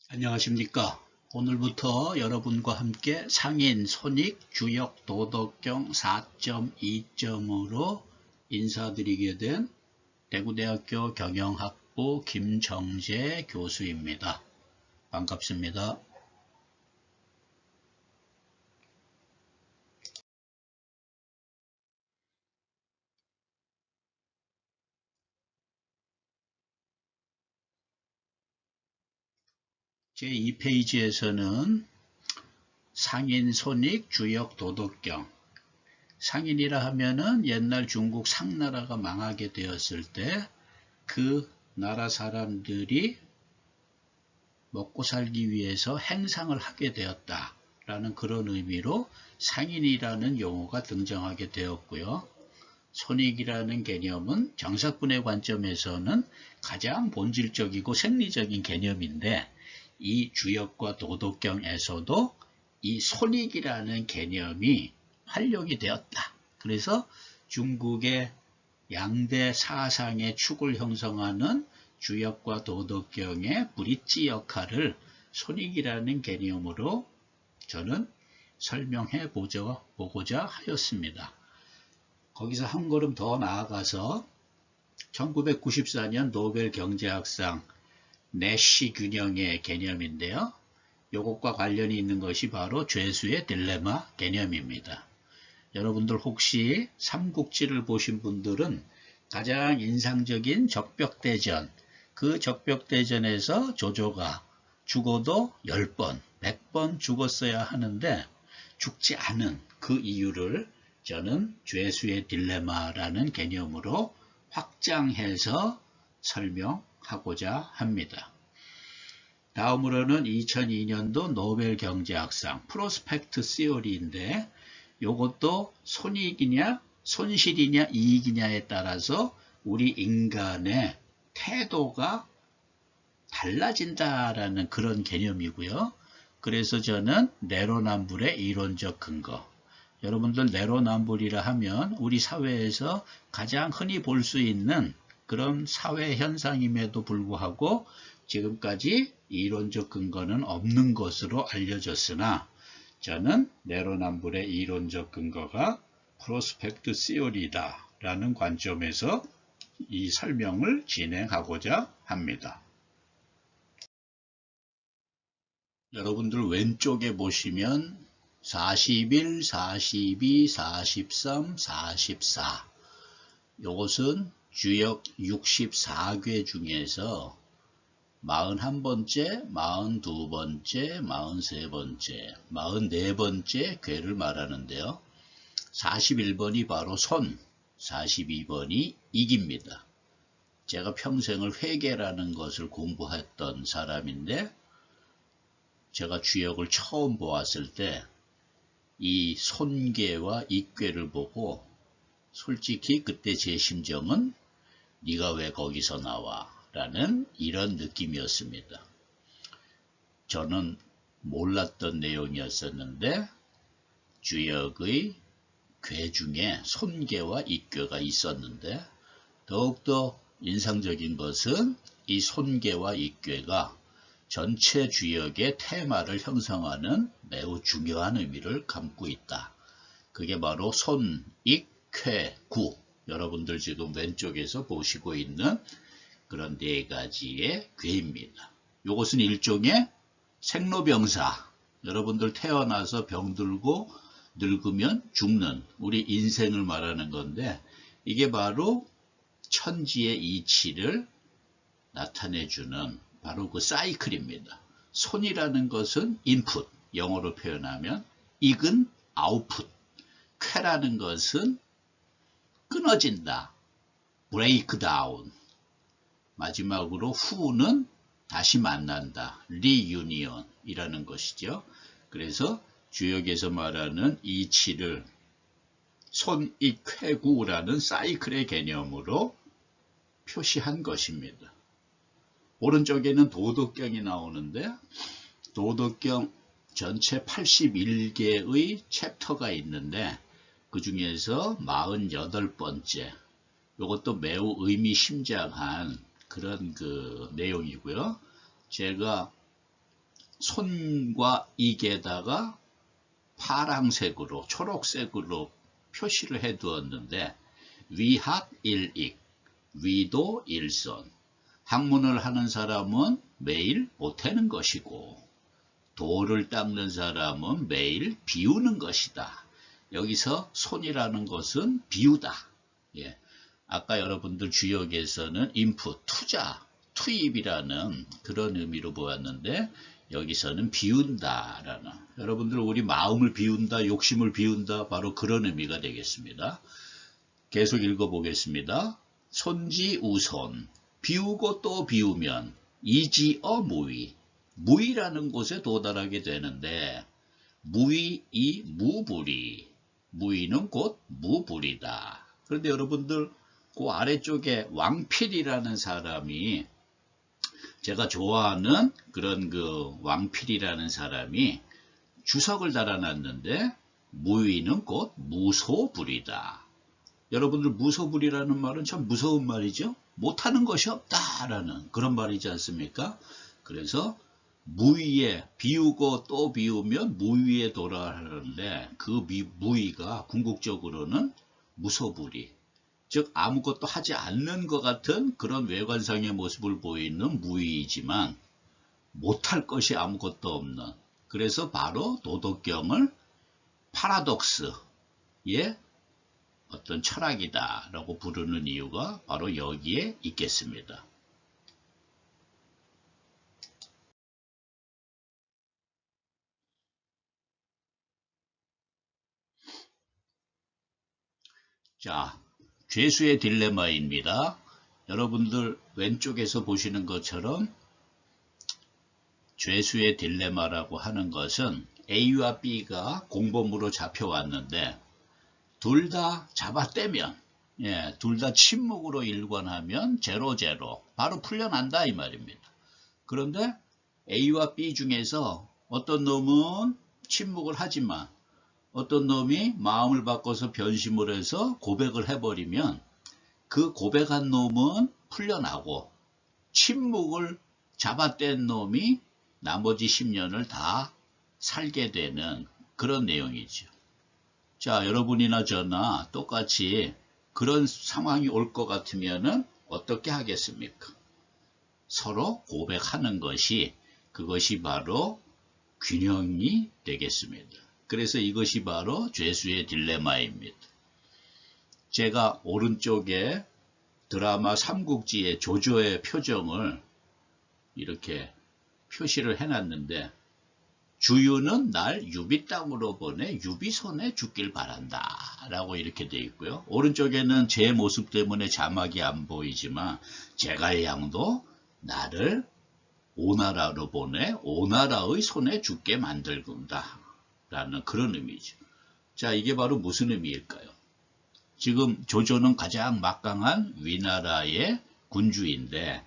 안녕하십니까. 오늘부터 여러분과 함께 상인, 손익, 주역, 도덕경 4.2점으로 인사드리게 된 대구대학교 경영학부 김정재 교수입니다. 반갑습니다. 제2페이지에서는 상인, 손익, 주역, 도덕경. 상인이라 하면은 옛날 중국 상나라가 망하게 되었을 때 그 나라 사람들이 먹고 살기 위해서 행상을 하게 되었다라는 그런 의미로 상인이라는 용어가 등장하게 되었고요. 손익이라는 개념은 정사꾼의 관점에서는 가장 본질적이고 생리적인 개념인데 이 주역과 도덕경에서도 이 손익이라는 개념이 활용이 되었다. 그래서 중국의 양대 사상의 축을 형성하는 주역과 도덕경의 브릿지 역할을 손익이라는 개념으로 저는 설명해 보고자 하였습니다. 거기서 한 걸음 더 나아가서 1994년 노벨 경제학상 내시 균형의 개념인데요. 이것과 관련이 있는 것이 바로 죄수의 딜레마 개념입니다. 여러분들 혹시 삼국지를 보신 분들은 가장 인상적인 적벽대전, 그 적벽대전에서 조조가 죽어도 10번, 100번 죽었어야 하는데 죽지 않은 그 이유를 저는 죄수의 딜레마라는 개념으로 확장해서 설명하고자 합니다. 다음으로는 2002년도 노벨 경제학상 프로스펙트 시어리인데 이것도 손익이냐 손실이냐 이익이냐에 따라서 우리 인간의 태도가 달라진다라는 그런 개념이고요. 그래서 저는 내로남불의 이론적 근거. 여러분들 내로남불이라 하면 우리 사회에서 가장 흔히 볼 수 있는 그런 사회 현상임에도 불구하고 지금까지 이론적 근거는 없는 것으로 알려졌으나 저는 내로남불의 이론적 근거가 프로스펙트 시어리다 라는 관점에서 이 설명을 진행하고자 합니다. 여러분들 왼쪽에 보시면 41, 42, 43, 44 이것은 주역 64궤 중에서 41번째, 42번째, 43번째, 44번째 궤를 말하는데요. 41번이 바로 손, 42번이 익입니다. 제가 평생을 회계라는 것을 공부했던 사람인데 제가 주역을 처음 보았을 때 이 손괴와 익괴를 보고 솔직히 그때 제 심정은 네가 왜 거기서 나와? 라는 이런 느낌이었습니다. 저는 몰랐던 내용이었었는데 주역의 괴 중에 손괴와 익괴가 있었는데 더욱더 인상적인 것은 이 손괴와 익괴가 전체 주역의 테마를 형성하는 매우 중요한 의미를 담고 있다. 그게 바로 손, 익, 쾌, 구. 여러분들 지금 왼쪽에서 보시고 있는 그런 네 가지의 괴입니다. 이것은 일종의 생로병사. 여러분들 태어나서 병들고 늙으면 죽는 우리 인생을 말하는 건데 이게 바로 천지의 이치를 나타내주는 바로 그 사이클입니다. 손이라는 것은 인풋, 영어로 표현하면 익은 아웃풋, 쾌라는 것은 끊어진다, 브레이크 다운, 마지막으로 후는 다시 만난다, 리유니언이라는 것이죠. 그래서 주역에서 말하는 이치를 손익회구라는 사이클의 개념으로 표시한 것입니다. 오른쪽에는 도덕경이 나오는데 도덕경 전체 81개의 챕터가 있는데 그 중에서 48번째 이것도 매우 의미심장한 그런 그 내용이고요. 제가 손과 익에다가 파랑색으로 초록색으로 표시를 해 두었는데 위학 일익, 위도 일손. 학문을 하는 사람은 매일 보태는 것이고 돌을 닦는 사람은 매일 비우는 것이다. 여기서 손이라는 것은 비우다. 예. 아까 여러분들 주역에서는 인풋, 투자, 투입이라는 그런 의미로 보았는데 여기서는 비운다라는, 여러분들 우리 마음을 비운다, 욕심을 비운다, 바로 그런 의미가 되겠습니다. 계속 읽어보겠습니다. 손지우손, 비우고 또 비우면 이지어 무위, 무위라는 곳에 도달하게 되는데 무위이 무불이, 무위는 곧 무불이다. 그런데 여러분들 그 아래쪽에 왕필이라는 사람이, 제가 좋아하는 그런 그 왕필이라는 사람이 주석을 달아놨는데 무위는 곧 무소불이다. 여러분들 무소불이라는 말은 참 무서운 말이죠. 못하는 것이 없다라는 그런 말이지 않습니까? 그래서 무위에, 비우고 또 비우면 무위에 돌아가는데 그 무위가 궁극적으로는 무소불이, 즉 아무것도 하지 않는 것 같은 그런 외관상의 모습을 보이는 무위이지만 못할 것이 아무것도 없는, 그래서 바로 도덕경을 파라독스의 어떤 철학이다 라고 부르는 이유가 바로 여기에 있겠습니다. 자, 죄수의 딜레마입니다. 여러분들 왼쪽에서 보시는 것처럼 죄수의 딜레마라고 하는 것은 A와 B가 공범으로 잡혀왔는데 둘 다 잡아떼면, 둘 다 침묵으로 일관하면 0-0 바로 풀려난다 이 말입니다. 그런데 A와 B 중에서 어떤 놈은 침묵을 하지만 어떤 놈이 마음을 바꿔서 변심을 해서 고백을 해버리면 그 고백한 놈은 풀려나고 침묵을 잡아뗀 놈이 나머지 10년을 다 살게 되는 그런 내용이죠. 자, 여러분이나 저나 똑같이 그런 상황이 올 것 같으면 어떻게 하겠습니까? 서로 고백하는 것이, 그것이 바로 균형이 되겠습니다. 그래서 이것이 바로 죄수의 딜레마입니다. 제가 오른쪽에 드라마 삼국지의 조조의 표정을 이렇게 표시를 해놨는데 주유는 날 유비 땅으로 보내 유비 손에 죽길 바란다 라고 이렇게 되어 있고요. 오른쪽에는 제 모습 때문에 자막이 안 보이지만 제갈 양도 나를 오나라로 보내 오나라의 손에 죽게 만들군다 라는 그런 의미죠. 자, 이게 바로 무슨 의미일까요? 지금 조조는 가장 막강한 위나라의 군주인데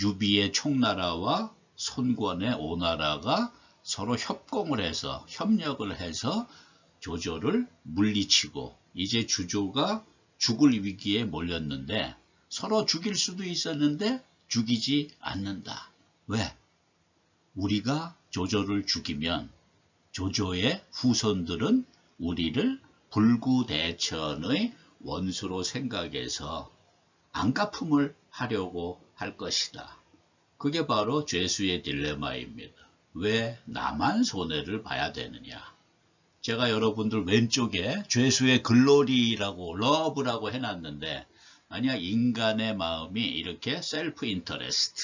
유비의 총나라와 손권의 오나라가 서로 협공을 해서 협력을 해서 조조를 물리치고 이제 주조가 죽을 위기에 몰렸는데 서로 죽일 수도 있었는데 죽이지 않는다. 왜? 우리가 조조를 죽이면 조조의 후손들은 우리를 불구대천의 원수로 생각해서 안갚음을 하려고 할 것이다. 그게 바로 죄수의 딜레마입니다. 왜 나만 손해를 봐야 되느냐. 제가 여러분들 왼쪽에 죄수의 글로리라고 러브라고 해놨는데 만약 인간의 마음이 이렇게 셀프 인터레스트,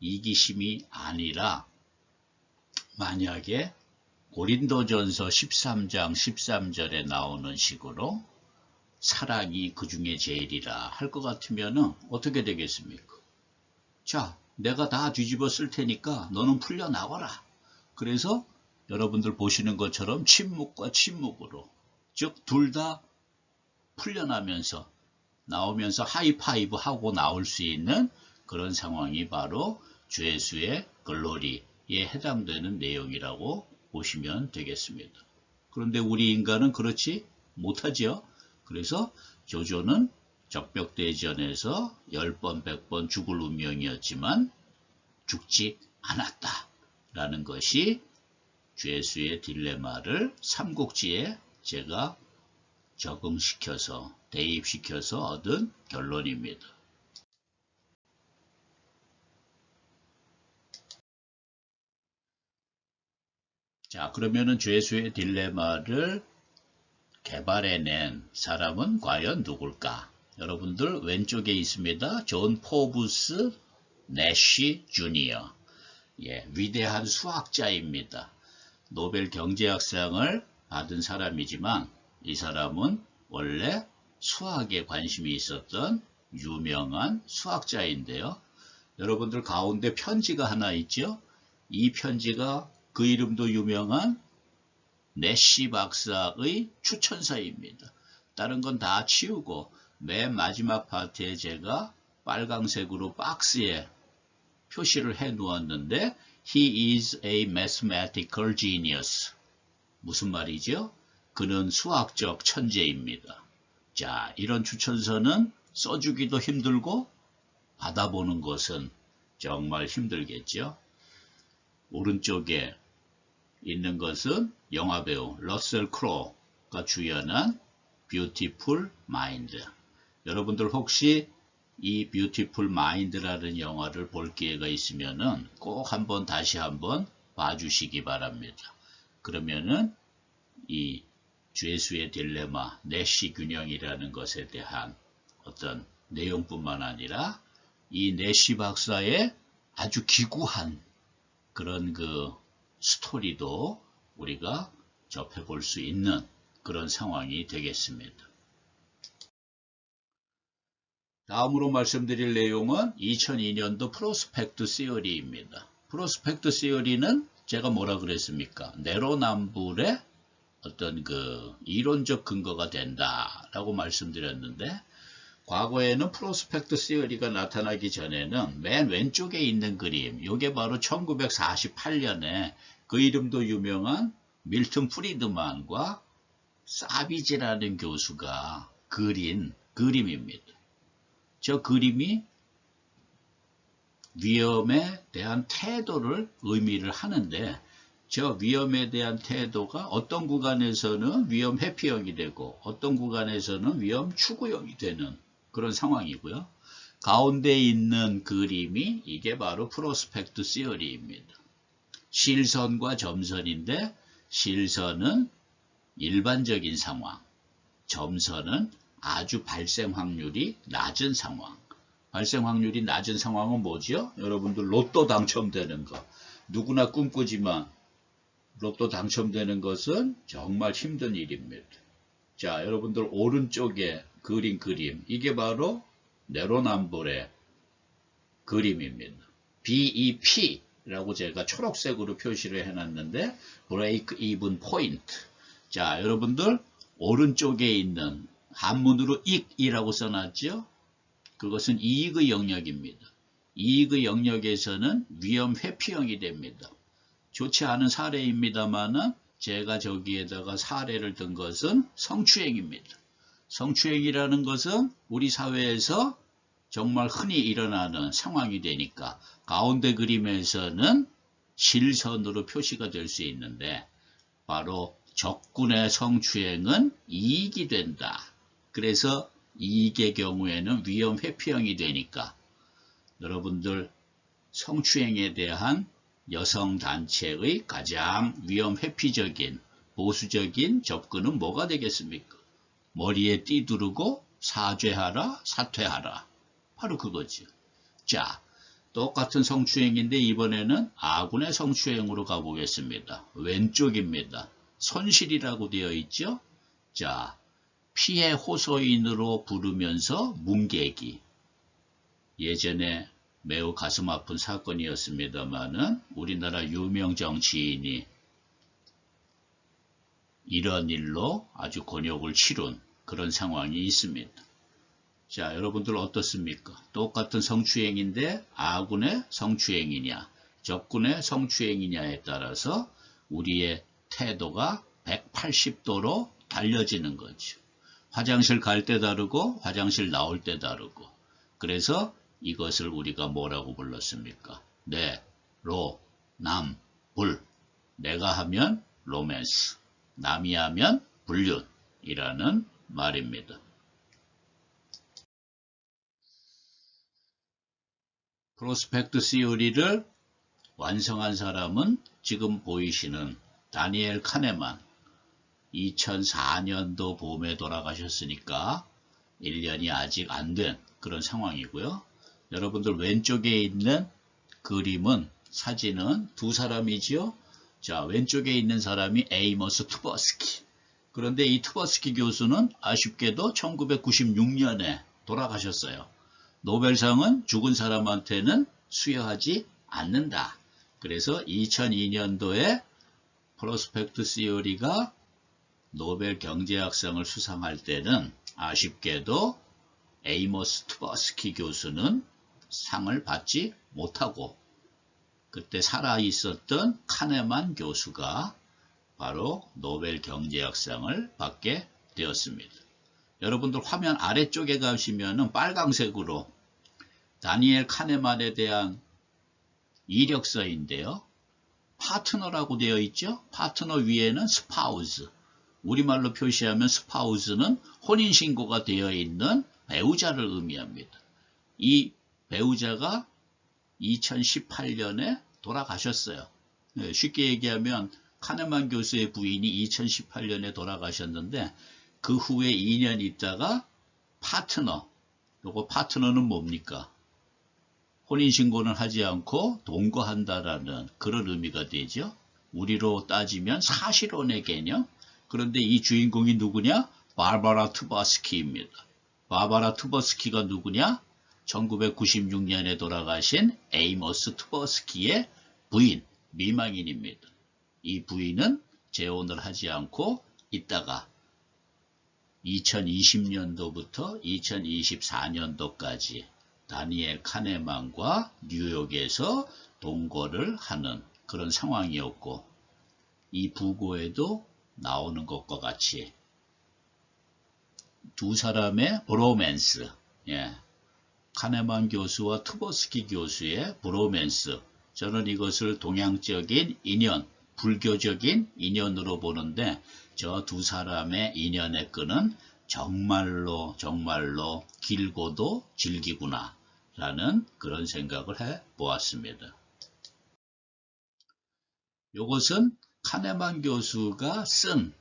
이기심이 아니라 만약에 고린도전서 13장 13절에 나오는 식으로 사랑이 그 중에 제일이라 할 것 같으면 어떻게 되겠습니까? 자, 내가 다 뒤집어 쓸 테니까 너는 풀려나거라. 그래서 여러분들 보시는 것처럼 침묵과 침묵으로, 즉 둘 다 풀려나면서 나오면서 하이파이브 하고 나올 수 있는 그런 상황이 바로 죄수의 글로리에 해당되는 내용이라고 보시면 되겠습니다. 그런데 우리 인간은 그렇지 못하죠. 그래서 조조는 적벽대전에서 10번, 100번 죽을 운명이었지만 죽지 않았다라는 것이 죄수의 딜레마를 삼국지에 제가 적응시켜서 대입시켜서 얻은 결론입니다. 자, 그러면은 죄수의 딜레마를 개발해낸 사람은 과연 누굴까? 여러분들 왼쪽에 있습니다. 존 포브스 내쉬 주니어. 예, 위대한 수학자입니다. 노벨 경제학상을 받은 사람이지만 이 사람은 원래 수학에 관심이 있었던 유명한 수학자인데요. 여러분들 가운데 편지가 하나 있죠? 이 편지가 그 이름도 유명한 내쉬 박사의 추천서입니다. 다른 건 다 치우고 맨 마지막 파트에 제가 빨강색으로 박스에 표시를 해 놓았는데 He is a mathematical genius. 무슨 말이죠? 그는 수학적 천재입니다. 자, 이런 추천서는 써주기도 힘들고 받아보는 것은 정말 힘들겠죠. 오른쪽에 있는 것은 영화배우 러셀 크로우가 주연한 뷰티풀 마인드. 여러분들 혹시 이 뷰티풀 마인드라는 영화를 볼 기회가 있으면은 꼭 한번 다시 한번 봐주시기 바랍니다. 그러면은 이 죄수의 딜레마, 내시 균형이라는 것에 대한 어떤 내용뿐만 아니라 이 내시 박사의 아주 기구한 그런 그 스토리도 우리가 접해볼 수 있는 그런 상황이 되겠습니다. 다음으로 말씀드릴 내용은 2002년도 프로스펙트 시어리입니다. 프로스펙트 시어리는 제가 뭐라 그랬습니까? 내로남불의 어떤 그 이론적 근거가 된다라고 말씀드렸는데 과거에는 프로스펙트 시어리가 나타나기 전에는 맨 왼쪽에 있는 그림, 이게 바로 1948년에 그 이름도 유명한 밀턴 프리드만과 사비지라는 교수가 그린 그림입니다. 저 그림이 위험에 대한 태도를 의미를 하는데 저 위험에 대한 태도가 어떤 구간에서는 위험 회피형이 되고 어떤 구간에서는 위험 추구형이 되는 그런 상황이고요. 가운데 있는 그림이 이게 바로 프로스펙트 시어리입니다. 실선과 점선인데 실선은 일반적인 상황, 점선은 아주 발생 확률이 낮은 상황. 발생 확률이 낮은 상황은 뭐죠? 여러분들 로또 당첨되는 거. 누구나 꿈꾸지만 로또 당첨되는 것은 정말 힘든 일입니다. 자, 여러분들 오른쪽에 그린 그림. 이게 바로 내로남불의 그림입니다. BEP라고 제가 초록색으로 표시를 해놨는데 Break Even Point. 자, 여러분들 오른쪽에 있는 한문으로 이익이라고 써놨죠? 그것은 이익의 영역입니다. 이익의 영역에서는 위험 회피형이 됩니다. 좋지 않은 사례입니다만은 제가 저기에다가 사례를 든 것은 성추행입니다. 성추행이라는 것은 우리 사회에서 정말 흔히 일어나는 상황이 되니까 가운데 그림에서는 실선으로 표시가 될 수 있는데 바로 적군의 성추행은 이익이 된다. 그래서 이익의 경우에는 위험 회피형이 되니까 여러분들 성추행에 대한 여성단체의 가장 위험 회피적인 보수적인 접근은 뭐가 되겠습니까? 머리에 띠두르고 사죄하라, 사퇴하라. 바로 그거죠. 자, 똑같은 성추행인데 이번에는 아군의 성추행으로 가보겠습니다. 왼쪽입니다. 손실이라고 되어 있죠? 자, 피해 호소인으로 부르면서 뭉개기. 예전에 매우 가슴 아픈 사건이었습니다만은 우리나라 유명 정치인이 이런 일로 아주 곤욕을 치룬 그런 상황이 있습니다. 자, 여러분들 어떻습니까? 똑같은 성추행인데 아군의 성추행이냐, 적군의 성추행이냐에 따라서 우리의 태도가 180도로 달려지는 거죠. 화장실 갈 때 다르고 화장실 나올 때 다르고. 그래서 이것을 우리가 뭐라고 불렀습니까? 네, 로, 남, 불. 내가 하면 로맨스, 남이 하면 불륜이라는 말입니다. 프로스펙트 시오리를 완성한 사람은 지금 보이시는 다니엘 카네만. 2004년도 봄에 돌아가셨으니까 1년이 아직 안 된 그런 상황이고요. 여러분들 왼쪽에 있는 그림은, 사진은 두 사람이지요. 자, 왼쪽에 있는 사람이 에이머스 투버스키. 그런데 이 투버스키 교수는 아쉽게도 1996년에 돌아가셨어요. 노벨상은 죽은 사람한테는 수여하지 않는다. 그래서 2002년도에 프로스펙트 시오리가 노벨 경제학상을 수상할 때는 아쉽게도 에이머스 투버스키 교수는 상을 받지 못하고, 그때 살아있었던 카네만 교수가 바로 노벨 경제학상을 받게 되었습니다. 여러분들 화면 아래쪽에 가시면 빨강색으로 다니엘 카네만에 대한 이력서인데요. 파트너라고 되어 있죠. 파트너 위에는 스파우스. 우리말로 표시하면 스파우스는 혼인신고가 되어 있는 배우자를 의미합니다. 이 배우자가 2018년에 돌아가셨어요. 쉽게 얘기하면 카네만 교수의 부인이 2018년에 돌아가셨는데 그 후에 2년 있다가 파트너, 요거 파트너는 뭡니까? 혼인신고는 하지 않고 동거한다라는 그런 의미가 되죠. 우리로 따지면 사실혼의 개념. 그런데 이 주인공이 누구냐? 바바라 투버스키입니다. 바바라 투버스키가 누구냐? 1996년에 돌아가신 에이머스 투버스키의 부인, 미망인입니다. 이 부인은 재혼을 하지 않고 있다가 2020년도부터 2024년도까지 다니엘 카네만과 뉴욕에서 동거를 하는 그런 상황이었고, 이 부고에도 나오는 것과 같이 두 사람의 브로맨스, 카네만 교수와 투버스키 교수의 브로맨스, 저는 이것을 동양적인 인연, 불교적인 인연으로 보는데 저 두 사람의 인연의 끈은 정말로 길고도 질기구나 라는 그런 생각을 해 보았습니다. 이것은 카네만 교수가 쓴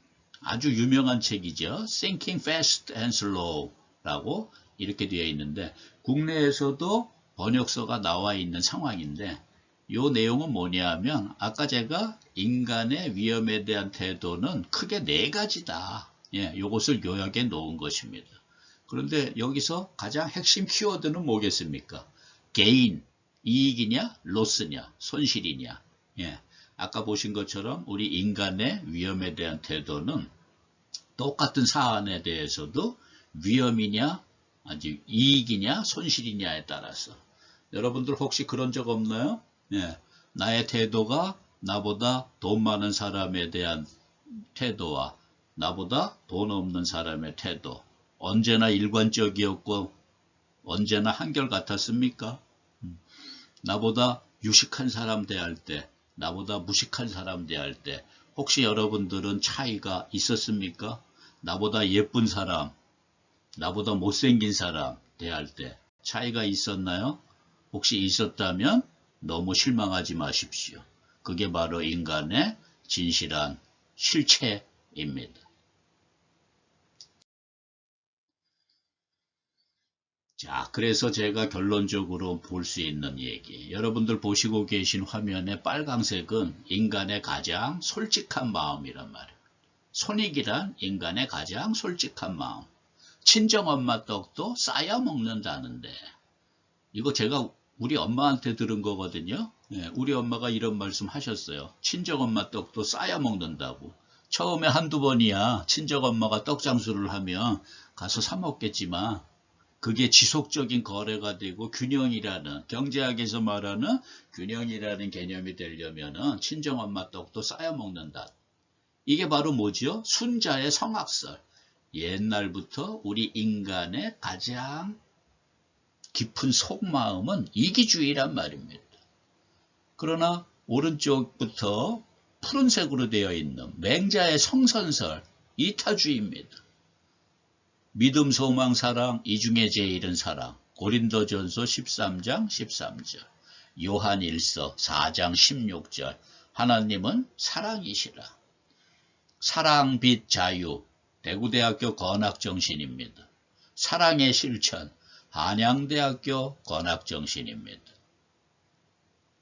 아주 유명한 책이죠. Thinking Fast and Slow 라고 이렇게 되어 있는데 국내에서도 번역서가 나와 있는 상황인데, 이 내용은 뭐냐 하면 아까 제가 인간의 위험에 대한 태도는 크게 네 가지다. 이것을 요약해 놓은 것입니다. 그런데 여기서 가장 핵심 키워드는 뭐겠습니까? 게인, 이익이냐, 로스냐, 손실이냐. 아까 보신 것처럼 우리 인간의 위험에 대한 태도는 똑같은 사안에 대해서도 위험이냐, 아주 이익이냐, 손실이냐에 따라서. 여러분들 혹시 그런 적 없나요? 나의 태도가 나보다 돈 많은 사람에 대한 태도와 나보다 돈 없는 사람의 태도, 언제나 일관적이었고 언제나 한결같았습니까? 나보다 유식한 사람 대할 때, 나보다 무식한 사람 대할 때 혹시 여러분들은 차이가 있었습니까? 나보다 예쁜 사람, 나보다 못생긴 사람 대할 때 차이가 있었나요? 혹시 있었다면 너무 실망하지 마십시오. 그게 바로 인간의 진실한 실체입니다. 자, 그래서 제가 결론적으로 볼 수 있는 얘기. 여러분들 보시고 계신 화면의 빨강색은 인간의 가장 솔직한 마음이란 말이에요. 손익이란 인간의 가장 솔직한 마음. 친정엄마 떡도 싸야 먹는다는데, 이거 제가 우리 엄마한테 들은 거거든요. 우리 엄마가 이런 말씀 하셨어요. 친정엄마 떡도 싸야 먹는다고. 처음에 한두 번이야 친정엄마가 떡 장수를 하면 가서 사 먹겠지만 그게 지속적인 거래가 되고 균형이라는, 경제학에서 말하는 균형이라는 개념이 되려면 친정엄마 떡도 싸야 먹는다. 이게 바로 뭐죠? 순자의 성악설. 옛날부터 우리 인간의 가장 깊은 속마음은 이기주의란 말입니다. 그러나 오른쪽부터 푸른색으로 되어 있는 맹자의 성선설 이타주의입니다. 믿음, 소망, 사랑, 이 중에 제일은 사랑. 고린도전서 13장 13절, 요한 1서 4장 16절, 하나님은 사랑이시라. 사랑, 빛, 자유, 대구대학교 건학정신입니다. 사랑의 실천, 한양대학교 건학정신입니다.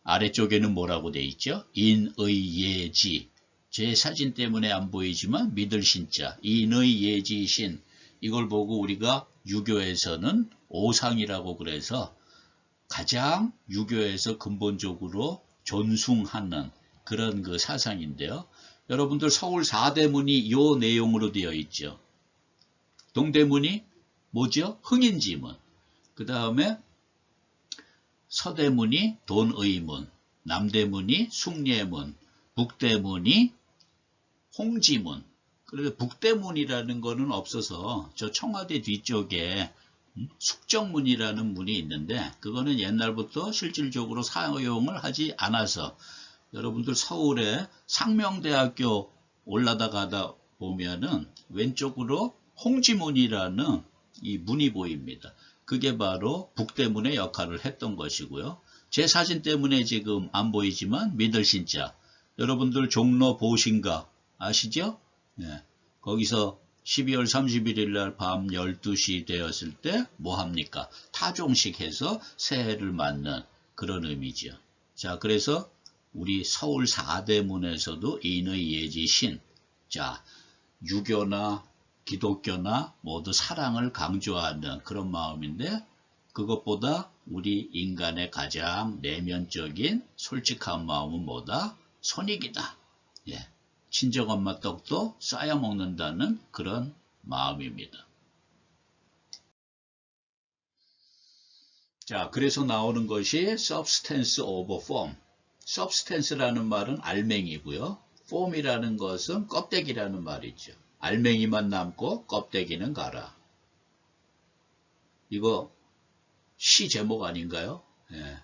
아래쪽에는 뭐라고 돼 있죠? 인의예지. 제 사진 때문에 안 보이지만 믿을 신자, 인의예지신. 이걸 보고 우리가 유교에서는 오상이라고 그래서 가장 유교에서 근본적으로 존숭하는 그런 그 사상인데요. 여러분들 서울 4대문이 이 내용으로 되어 있죠. 동대문이 뭐죠? 흥인지문. 그 다음에 서대문이 돈의문, 남대문이 숭례문, 북대문이 홍지문. 그런데 북대문이라는 거는 없어서 저 청와대 뒤쪽에 숙정문이라는 문이 있는데 그거는 옛날부터 실질적으로 사용을 하지 않아서 여러분들 서울에 상명대학교 올라가다 보면은 왼쪽으로 홍지문이라는 이 문이 보입니다. 그게 바로 북대문의 역할을 했던 것이고요. 제 사진 때문에 지금 안 보이지만 믿을 신자. 여러분들 종로 보신가 아시죠? 네. 거기서 12월 31일 날 밤 12시 되었을 때 뭐 합니까? 타종식 해서 새해를 맞는 그런 의미죠. 자, 그래서 우리 서울 4대문에서도 인의예지신. 자, 유교나 기독교나 모두 사랑을 강조하는 그런 마음인데 그것보다 우리 인간의 가장 내면적인 솔직한 마음은 뭐다? 손익이다. 예. 친정엄마 떡도 쌓여 먹는다는 그런 마음입니다. 자, 그래서 나오는 것이 substance over form. substance라는 말은 알맹이고요. form이라는 것은 껍데기라는 말이죠. 알맹이만 남고 껍데기는 가라. 이거 시 제목 아닌가요? 예.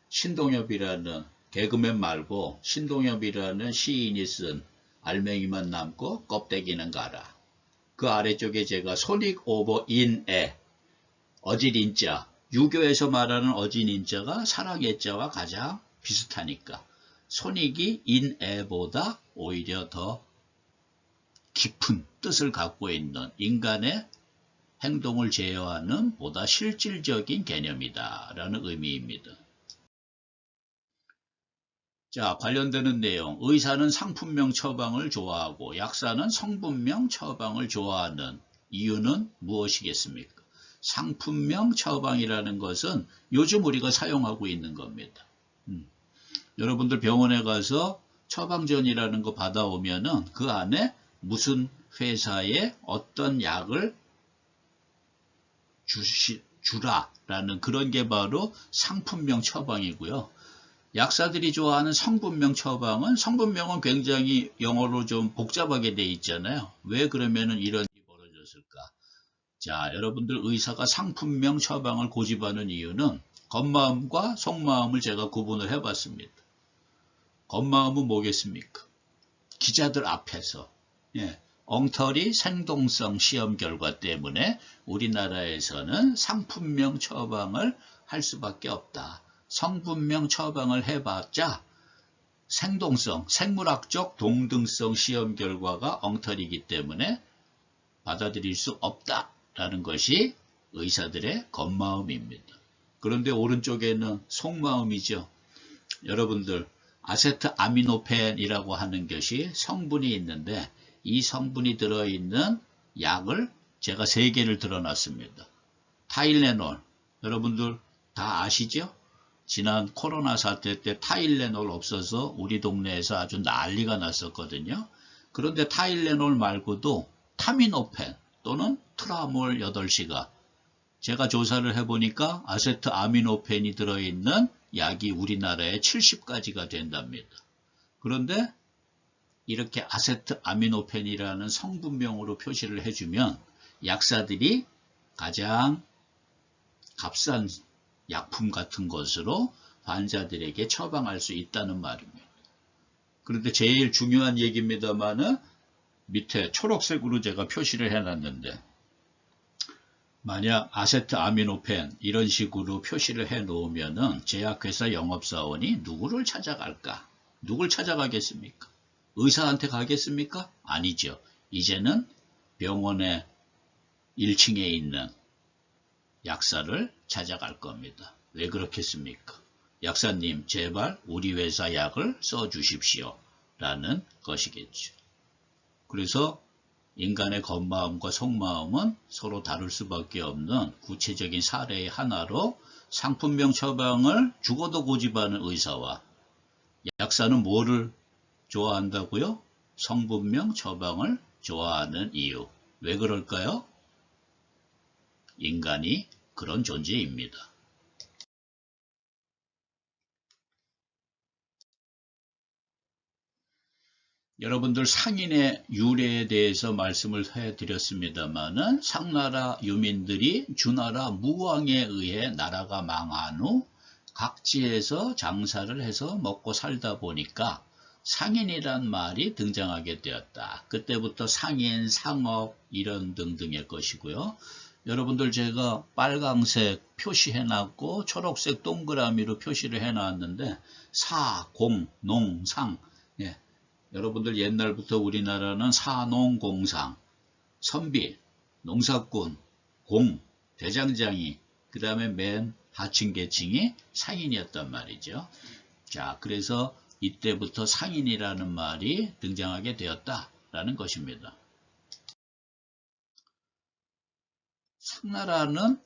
신동엽이라는 개그맨 말고 신동엽이라는 시인이 쓴 알맹이만 남고 껍데기는 가라. 그 아래쪽에 제가 손익 오버 인애, 어질인자, 유교에서 말하는 어질인자가 사랑의 자와 가장 비슷하니까 손익이 인애보다 오히려 더 깊은 뜻을 갖고 있는 인간의 행동을 제어하는 보다 실질적인 개념이다 라는 의미입니다. 자, 관련되는 내용. 의사는 상품명 처방을 좋아하고 약사는 성분명 처방을 좋아하는 이유는 무엇이겠습니까? 상품명 처방이라는 것은 요즘 우리가 사용하고 있는 겁니다. 여러분들 병원에 가서 처방전이라는 거 받아오면은 그 안에 무슨 회사의 어떤 약을 주라라는 그런 게 바로 상품명 처방이고요. 약사들이 좋아하는 성분명 처방은 성분명은 굉장히 영어로 좀 복잡하게 돼 있잖아요. 왜 그러면은 이런 일이 벌어졌을까? 자, 여러분들 의사가 상품명 처방을 고집하는 이유는 겉마음과 속마음을 제가 구분을 해봤습니다. 겉마음은 뭐겠습니까? 기자들 앞에서 엉터리 생동성 시험 결과 때문에 우리나라에서는 상품명 처방을 할 수밖에 없다. 성분명 처방을 해봤자 생동성, 생물학적 동등성 시험 결과가 엉터리이기 때문에 받아들일 수 없다라는 것이 의사들의 겉마음입니다. 그런데 오른쪽에는 속마음이죠. 여러분들 아세트아미노펜이라고 하는 것이 성분이 있는데 이 성분이 들어있는 약을 제가 3개를 들어놨습니다. 타일레놀, 여러분들 다 아시죠? 지난 코로나 사태 때 타일레놀 없어서 우리 동네에서 아주 난리가 났었거든요. 그런데 타일레놀 말고도 타미노펜 또는 트라몰 8시가 제가 조사를 해보니까 아세트아미노펜이 들어있는 약이 우리나라에 70가지가 된답니다. 그런데 이렇게 아세트아미노펜이라는 성분명으로 표시를 해주면 약사들이 가장 값싼 약품 같은 것으로 반자들에게 처방할 수 있다는 말입니다. 그런데 제일 중요한 얘기입니다만은 밑에 초록색으로 제가 표시를 해놨는데, 만약 아세트아미노펜 이런 식으로 표시를 해 놓으면은 제약회사 영업사원이 누구를 찾아갈까? 누굴 찾아가겠습니까? 의사한테 가겠습니까? 아니죠. 이제는 병원의 1층에 있는 약사를 찾아갈 겁니다. 왜 그렇겠습니까? 약사님, 제발 우리 회사 약을 써주십시오. 라는 것이겠죠. 그래서 인간의 겉마음과 속마음은 서로 다를 수밖에 없는 구체적인 사례의 하나로 상품명 처방을 죽어도 고집하는 의사와 약사는 뭐를 좋아한다고요? 성분명 처방을 좋아하는 이유. 왜 그럴까요? 인간이 그런 존재입니다. 여러분들 상인의 유래에 대해서 말씀을 해드렸습니다마는 상나라 유민들이 주나라 무왕에 의해 나라가 망한 후 각지에서 장사를 해서 먹고 살다 보니까 상인이란 말이 등장하게 되었다. 그때부터 상인, 상업 이런 등등의 것이고요. 여러분들 제가 빨강색 표시해놨고 초록색 동그라미로 표시를 해놨는데 사, 공, 농, 상. 예. 여러분들 옛날부터 우리나라는 사농공상, 선비, 농사꾼, 공, 대장장이, 그 다음에 맨 하층 계층이 상인이었단 말이죠. 자, 그래서 이때부터 상인이라는 말이 등장하게 되었다라는 것입니다. 상나라는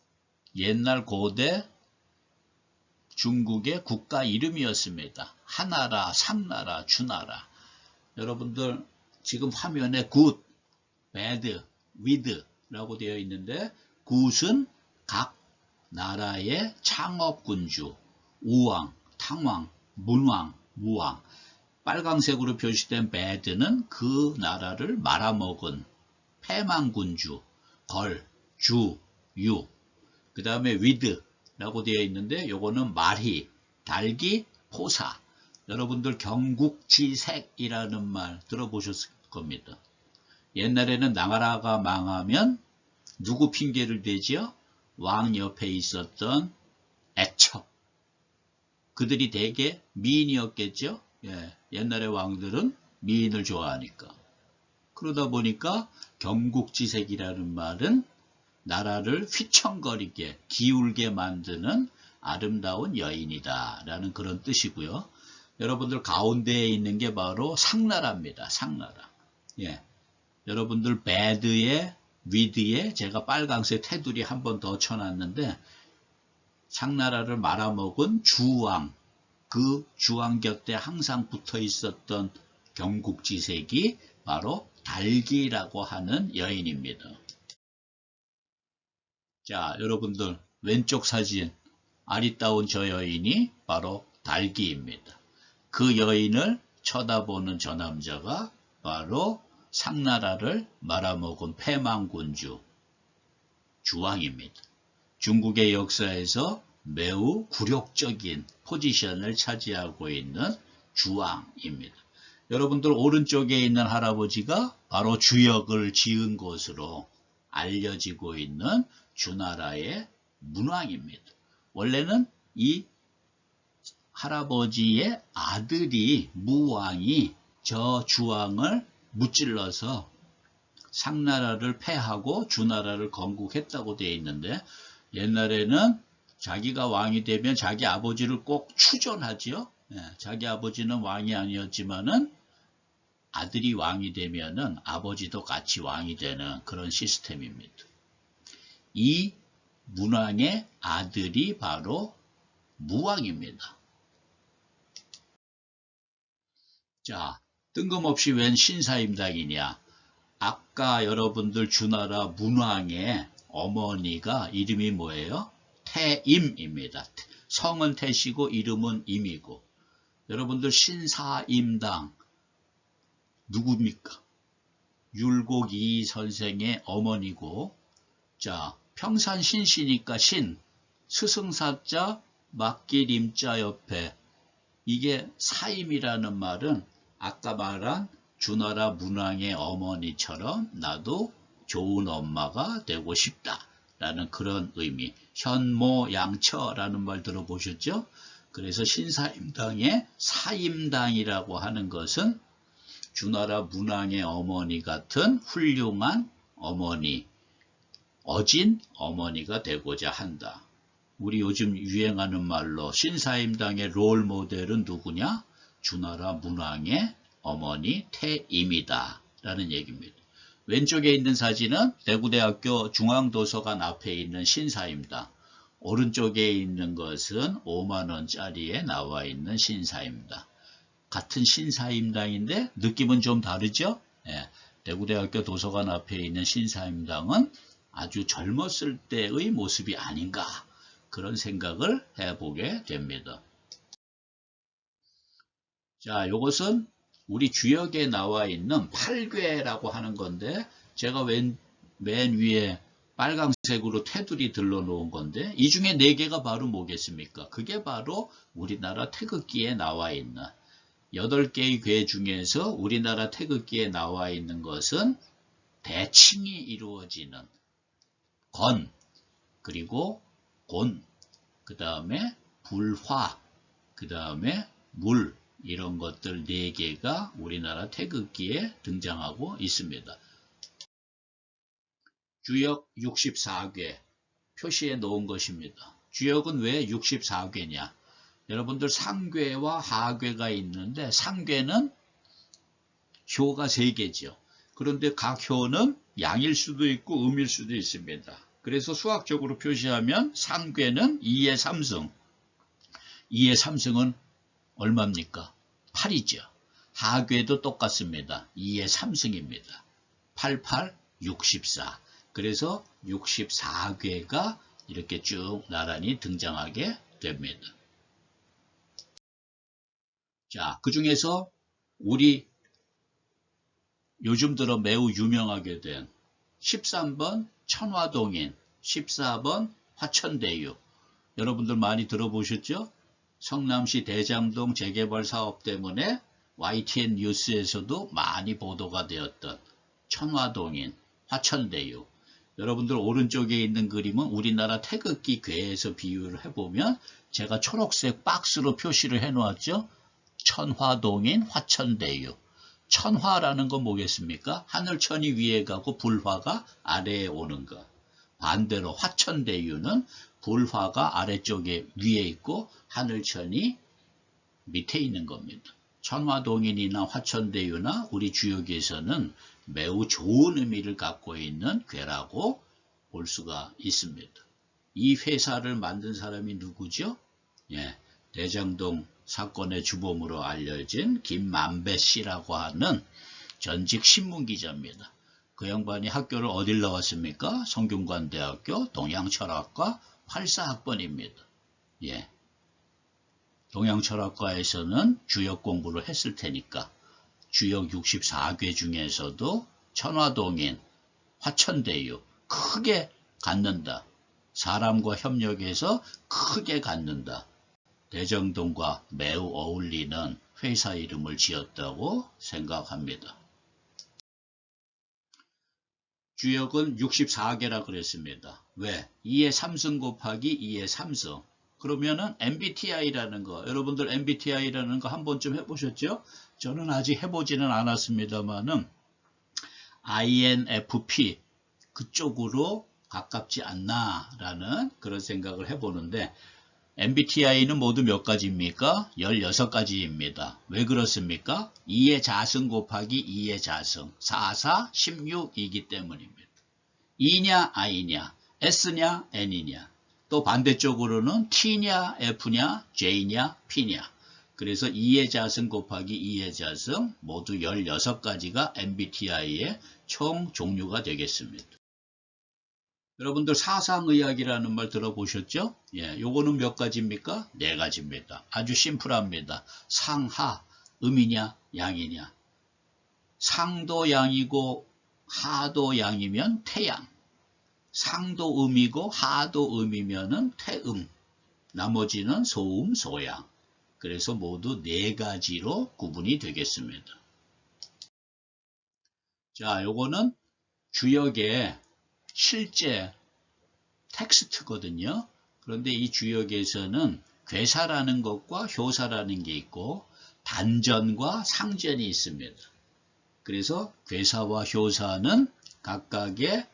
옛날 고대 중국의 국가 이름이었습니다. 하나라, 상나라, 주나라. 여러분들 지금 화면에 good, bad, with 라고 되어 있는데 굿은 각 나라의 창업군주, 우왕, 탕왕, 문왕, 무왕. 빨강색으로 표시된 bad는 그 나라를 말아먹은 패망군주, 걸, 주, 유. 그 다음에 with 라고 되어 있는데 요거는 말희, 달기, 포사. 여러분들 경국지색이라는 말 들어보셨을 겁니다. 옛날에는 나라가 망하면 누구 핑계를 대지요? 왕 옆에 있었던 애척. 그들이 대개 미인이었겠죠? 예, 옛날의 왕들은 미인을 좋아하니까. 그러다 보니까 경국지색이라는 말은 나라를 휘청거리게 기울게 만드는 아름다운 여인이다 라는 그런 뜻이고요. 여러분들 가운데에 있는 게 바로 상나라입니다. 상나라. 예. 여러분들 bad에 with에 제가 빨강색 테두리 한 번 더 쳐놨는데 상나라를 말아먹은 주왕, 그 주왕 곁에 항상 붙어 있었던 경국지색이 바로 달기라고 하는 여인입니다. 자, 여러분들 왼쪽 사진 아리따운 저 여인이 바로 달기입니다. 그 여인을 쳐다보는 저 남자가 바로 상나라를 말아먹은 패망군주 주왕입니다. 중국의 역사에서 매우 굴욕적인 포지션을 차지하고 있는 주왕입니다. 여러분들 오른쪽에 있는 할아버지가 바로 주역을 지은 것으로 알려지고 있는 주나라의 문왕입니다. 원래는 이 할아버지의 아들이 무왕이 저 주왕을 무찔러서 상나라를 패하고 주나라를 건국했다고 되어 있는데 옛날에는 자기가 왕이 되면 자기 아버지를 꼭 추존하지요. 예, 자기 아버지는 왕이 아니었지만은 아들이 왕이 되면은 아버지도 같이 왕이 되는 그런 시스템입니다. 이 문왕의 아들이 바로 무왕입니다. 자, 뜬금없이 웬 신사임당이냐? 아까 여러분들 주나라 문왕의 어머니가 이름이 뭐예요? 태임입니다. 성은 태시고 이름은 임이고. 여러분들 신사임당 누굽니까? 율곡이 선생의 어머니고, 자, 평산신씨니까 신, 스승사자 맡길 임자 옆에 이게 사임이라는 말은 아까 말한 주나라 문왕의 어머니처럼 나도 좋은 엄마가 되고 싶다라는 그런 의미. 현모양처라는 말 들어보셨죠? 그래서 신사임당의 사임당이라고 하는 것은 주나라 문왕의 어머니 같은 훌륭한 어머니, 어진 어머니가 되고자 한다. 우리 요즘 유행하는 말로 신사임당의 롤 모델은 누구냐? 주나라 문왕의 어머니 태임이다 라는 얘기입니다. 왼쪽에 있는 사진은 대구대학교 중앙도서관 앞에 있는 신사임당, 오른쪽에 있는 것은 5만원짜리에 나와 있는 신사임당. 같은 신사임당인데 느낌은 좀 다르죠? 예, 대구대학교 도서관 앞에 있는 신사임당은 아주 젊었을 때의 모습이 아닌가, 그런 생각을 해보게 됩니다. 자, 이것은 우리 주역에 나와 있는 8괴라고 하는 건데, 제가 맨 위에 빨강색으로 테두리 들러 놓은 건데, 이 중에 4개가 바로 뭐겠습니까? 그게 바로 우리나라 태극기에 나와 있는 8개의 괴 중에서 우리나라 태극기에 나와 있는 것은 대칭이 이루어지는 건, 그리고 곤, 그 다음에 불화, 그 다음에 물, 이런 것들 4개가 우리나라 태극기에 등장하고 있습니다. 주역 64괴 표시해 놓은 것입니다. 주역은 왜 64괴냐? 여러분들 상괴와 하괴가 있는데, 상괴는 효가 3개죠. 그런데 각 효는 양일 수도 있고 음일 수도 있습니다. 그래서 수학적으로 표시하면 상괴는 2의 3승. 2의 3승은 얼마입니까? 8이죠. 하괴도 똑같습니다. 2의 3승입니다. 88, 64. 그래서 64괴가 이렇게 쭉 나란히 등장하게 됩니다. 자, 그 중에서 우리 요즘 들어 매우 유명하게 된 13번 천화동인, 14번 화천대유. 여러분들 많이 들어보셨죠? 성남시 대장동 재개발 사업 때문에 YTN 뉴스에서도 많이 보도가 되었던 천화동인, 화천대유. 여러분들 오른쪽에 있는 그림은 우리나라 태극기 괴에서 비유를 해보면 제가 초록색 박스로 표시를 해놓았죠. 천화동인, 화천대유. 천화라는 건 뭐겠습니까? 하늘천이 위에 가고 불화가 아래에 오는 것. 반대로 화천대유는 불화가 아래쪽에 위에 있고 하늘천이 밑에 있는 겁니다. 천화동인이나 화천대유나 우리 주역에서는 매우 좋은 의미를 갖고 있는 괴라고 볼 수가 있습니다. 이 회사를 만든 사람이 누구죠? 예, 대장동 사건의 주범으로 알려진 김만배 씨라고 하는 전직 신문기자입니다. 그 양반이 학교를 어딜 나왔습니까? 성균관대학교 동양철학과 84학번입니다. 예. 동양철학과에서는 주역 공부를 했을 테니까 주역 64괴 중에서도 천화동인, 화천대유 크게 갖는다. 사람과 협력해서 크게 갖는다. 대장동과 매우 어울리는 회사 이름을 지었다고 생각합니다. 주역은 64괴라 그랬습니다. 왜? 2의 3승 곱하기 2의 3승. 그러면은 MBTI라는 거, 여러분들 MBTI라는 거 한 번쯤 해보셨죠? 저는 아직 해보지는 않았습니다만은 INFP 그쪽으로 가깝지 않나라는 그런 생각을 해보는데, MBTI는 모두 몇 가지입니까? 16가지입니다. 왜 그렇습니까? 2의 자승 곱하기 2의 자승, 4, 4, 16이기 때문입니다. E냐, I냐, S냐, N이냐, 또 반대쪽으로는 T냐, F냐, J냐, P냐. 그래서 2의 자승 곱하기 2의 자승 모두 16가지가 MBTI의 총 종류가 되겠습니다. 여러분들 사상의학이라는 말 들어보셨죠? 예, 요거는 몇 가지입니까? 4가지입니다. 아주 심플합니다. 상하, 음이냐, 양이냐. 상도 양이고 하도 양이면 태양. 상도 음이고 하도 음이면은 태음. 나머지는 소음, 소양. 그래서 모두 네 가지로 구분이 되겠습니다. 자, 요거는 주역의 실제 텍스트거든요. 그런데 이 주역에서는 괴사라는 것과 효사라는 게 있고 단전과 상전이 있습니다. 그래서 괴사와 효사는 각각의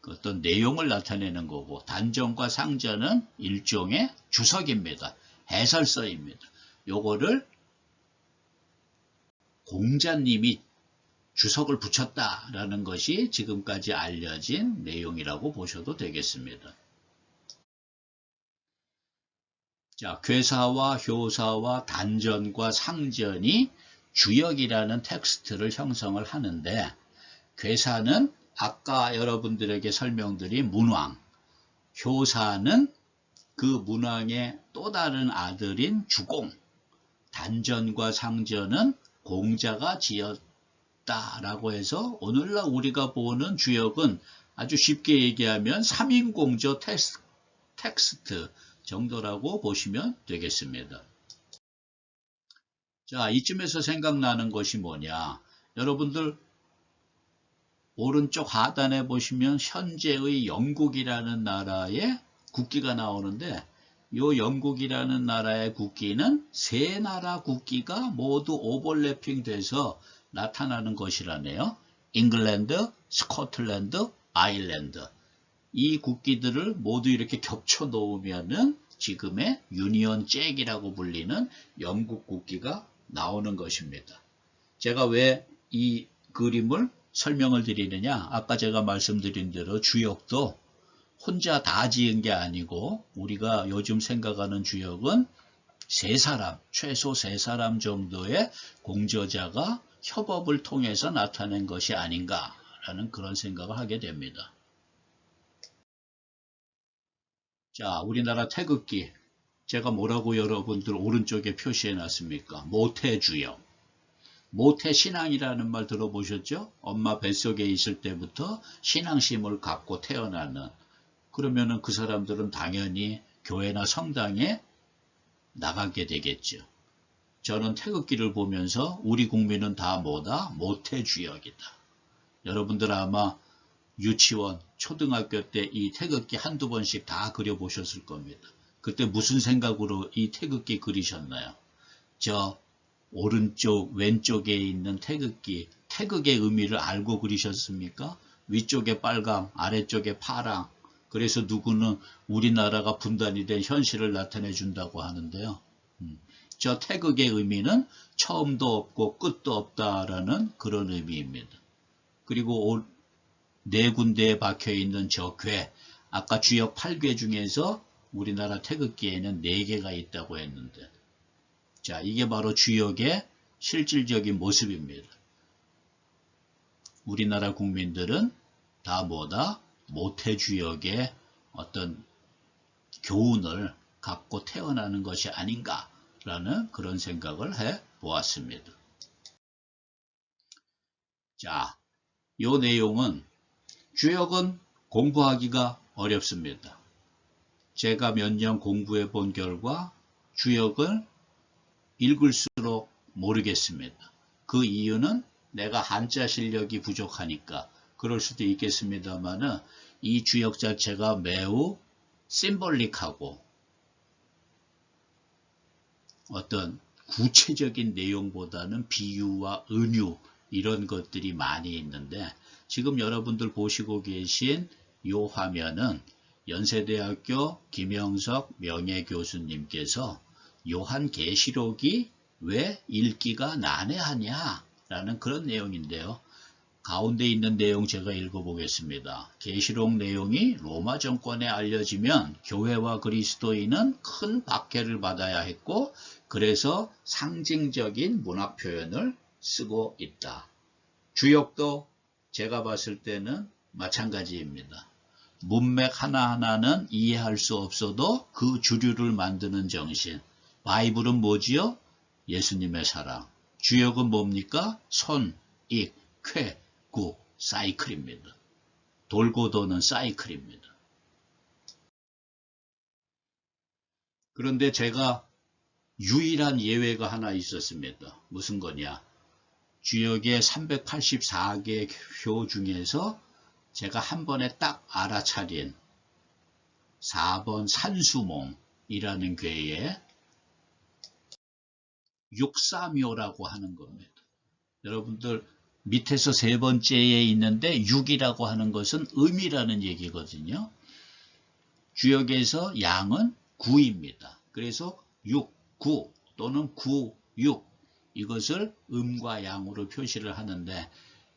어떤 내용을 나타내는 거고 단전과 상전은 일종의 주석입니다. 해설서입니다. 요거를 공자님이 주석을 붙였다라는 것이 지금까지 알려진 내용이라고 보셔도 되겠습니다. 자, 괴사와 효사와 단전과 상전이 주역이라는 텍스트를 형성을 하는데 괴사는 아까 여러분들에게 설명드린 문왕, 효사는 그 문왕의 또 다른 아들인 주공, 단전과 상전은 공자가 지었다라고 해서 오늘날 우리가 보는 주역은 아주 쉽게 얘기하면 3인공조 텍스트 정도라고 보시면 되겠습니다. 자, 이쯤에서 생각나는 것이 뭐냐. 여러분들 오른쪽 하단에 보시면 현재의 영국이라는 나라의 국기가 나오는데 이 영국이라는 나라의 국기는 세 나라 국기가 모두 오버래핑 돼서 나타나는 것이라네요. 잉글랜드, 스코틀랜드, 아일랜드. 이 국기들을 모두 이렇게 겹쳐 놓으면은 지금의 유니언 잭이라고 불리는 영국 국기가 나오는 것입니다. 제가 왜 이 그림을 설명을 드리느냐? 아까 제가 말씀드린 대로 주역도 혼자 다 지은 게 아니고 우리가 요즘 생각하는 주역은 세 사람, 최소 세 사람 정도의 공저자가 협업을 통해서 나타낸 것이 아닌가라는 그런 생각을 하게 됩니다. 자, 우리나라 태극기. 제가 뭐라고 여러분들 오른쪽에 표시해 놨습니까? 모태주역. 모태신앙이라는 말 들어보셨죠? 엄마 뱃속에 있을 때부터 신앙심을 갖고 태어나는. 그러면은 그 사람들은 당연히 교회나 성당에 나가게 되겠죠. 저는 태극기를 보면서 우리 국민은 다 뭐다? 모태주역이다. 여러분들 아마 유치원, 초등학교 때 이 태극기 한두 번씩 다 그려보셨을 겁니다. 그때 무슨 생각으로 이 태극기 그리셨나요? 저 오른쪽, 왼쪽에 있는 태극기, 태극의 의미를 알고 그리셨습니까? 위쪽에 빨강, 아래쪽에 파랑. 그래서 누구는 우리나라가 분단이 된 현실을 나타내 준다고 하는데요. 저 태극의 의미는 처음도 없고 끝도 없다라는 그런 의미입니다. 그리고 네 군데에 박혀 있는 저 궤, 아까 주역 8궤 중에서 우리나라 태극기에는 4개가 있다고 했는데, 자, 이게 바로 주역의 실질적인 모습입니다. 우리나라 국민들은 다 뭐다? 모태주역의 어떤 교훈을 갖고 태어나는 것이 아닌가라는 그런 생각을 해 보았습니다. 자, 이 내용은 주역은 공부하기가 어렵습니다. 제가 몇 년 공부해 본 결과 주역을 읽을수록 모르겠습니다. 그 이유는 내가 한자 실력이 부족하니까 그럴 수도 있겠습니다만은 이 주역 자체가 매우 심볼릭하고 어떤 구체적인 내용보다는 비유와 은유 이런 것들이 많이 있는데 지금 여러분들 보시고 계신 이 화면은 연세대학교 김영석 명예교수님께서 요한계시록이 왜 읽기가 난해하냐라는 그런 내용인데요. 가운데 있는 내용 제가 읽어보겠습니다. 계시록 내용이 로마 정권에 알려지면 교회와 그리스도인은 큰 박해를 받아야 했고 그래서 상징적인 문학 표현을 쓰고 있다. 주역도 제가 봤을 때는 마찬가지입니다. 문맥 하나하나는 이해할 수 없어도 그 주류를 만드는 정신. 바이블은 뭐지요? 예수님의 사랑. 주역은 뭡니까? 손, 익, 쾌, 구, 사이클입니다. 돌고 도는 사이클입니다. 그런데 제가 유일한 예외가 하나 있었습니다. 무슨 거냐? 주역의 384개 표 중에서 제가 한 번에 딱 알아차린 4번 산수몽이라는 괴에 6삼효라고 하는 겁니다. 여러분들 밑에서 세 번째에 있는데 6이라고 하는 것은 음이라는 얘기거든요. 주역에서 양은 9입니다. 그래서 6, 9 또는 9, 6 이것을 음과 양으로 표시를 하는데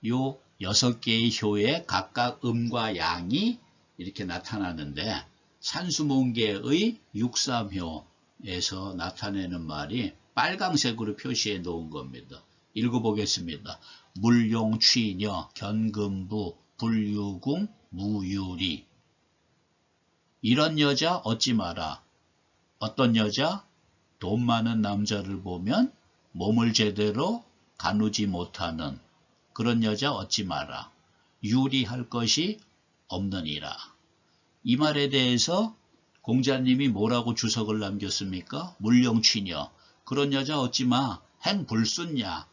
요 6개의 효에 각각 음과 양이 이렇게 나타나는데 산수몽계의 6삼효에서 나타내는 말이 빨강색으로 표시해 놓은 겁니다. 읽어보겠습니다. 물용, 취녀, 견금부, 불유궁, 무유리. 이런 여자 얻지 마라. 어떤 여자? 돈 많은 남자를 보면 몸을 제대로 가누지 못하는 그런 여자 얻지 마라. 유리할 것이 없느니라. 이 말에 대해서 공자님이 뭐라고 주석을 남겼습니까? 물령취녀. 그런 여자 얻지 마. 행불순냐.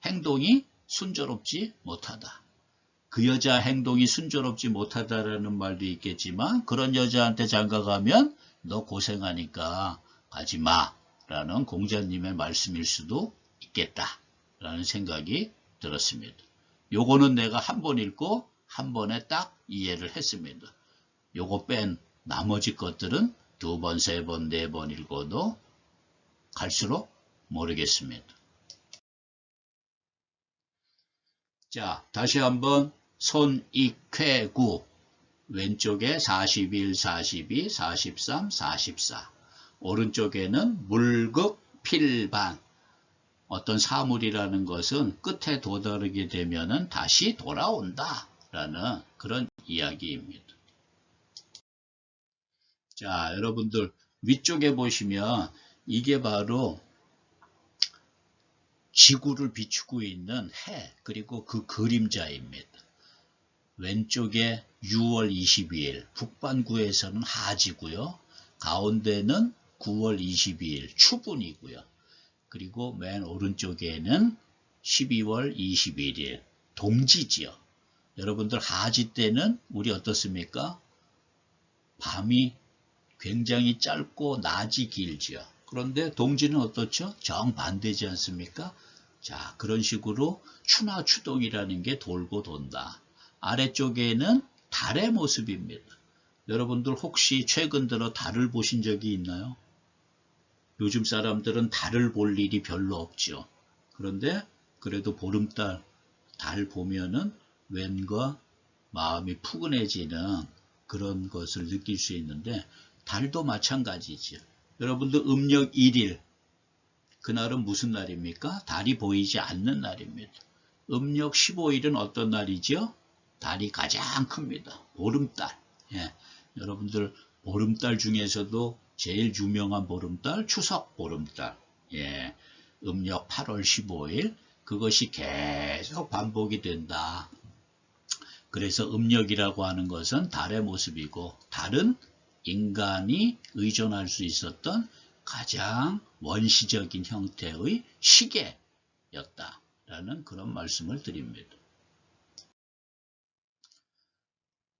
행동이 순조롭지 못하다. 그 여자 행동이 순조롭지 못하다라는 말도 있겠지만 그런 여자한테 장가가면 너 고생하니까 가지 마. 라는 공자님의 말씀일 수도 있겠다라는 생각이 들었습니다. 요거는 내가 한 번 읽고 한 번에 딱 이해를 했습니다. 요거 뺀 나머지 것들은 두 번, 세 번, 네 번 읽어도 갈수록 모르겠습니다. 자, 다시 한번 손익회구 왼쪽에 41, 42, 43, 44 오른쪽에는 물극필반 어떤 사물이라는 것은 끝에 도달하게 되면 다시 돌아온다 라는 그런 이야기입니다. 자, 여러분들 위쪽에 보시면 이게 바로 지구를 비추고 있는 해 그리고 그 그림자입니다. 왼쪽에 6월 22일 북반구에서는 하지고요. 가운데는 9월 22일 추분이고요. 그리고 맨 오른쪽에는 12월 21일 동지지요. 여러분들 하지 때는 우리 어떻습니까? 밤이 굉장히 짧고 낮이 길죠. 그런데 동지는 어떻죠? 정반대지 않습니까? 자, 그런 식으로 추나 추동이라는 게 돌고 돈다. 아래쪽에는 달의 모습입니다. 여러분들 혹시 최근 들어 달을 보신 적이 있나요? 요즘 사람들은 달을 볼 일이 별로 없죠. 그런데 그래도 보름달 달 보면은 왠가 마음이 푸근해지는 그런 것을 느낄 수 있는데 달도 마찬가지죠. 여러분들 음력 1일 그날은 무슨 날입니까? 달이 보이지 않는 날입니다. 음력 15일은 어떤 날이죠? 달이 가장 큽니다. 보름달. 예. 여러분들 보름달 중에서도 제일 유명한 보름달 추석 보름달. 예. 음력 8월 15일 그것이 계속 반복이 된다. 그래서 음력이라고 하는 것은 달의 모습이고 달은 인간이 의존할 수 있었던 가장 원시적인 형태의 시계였다라는 그런 말씀을 드립니다.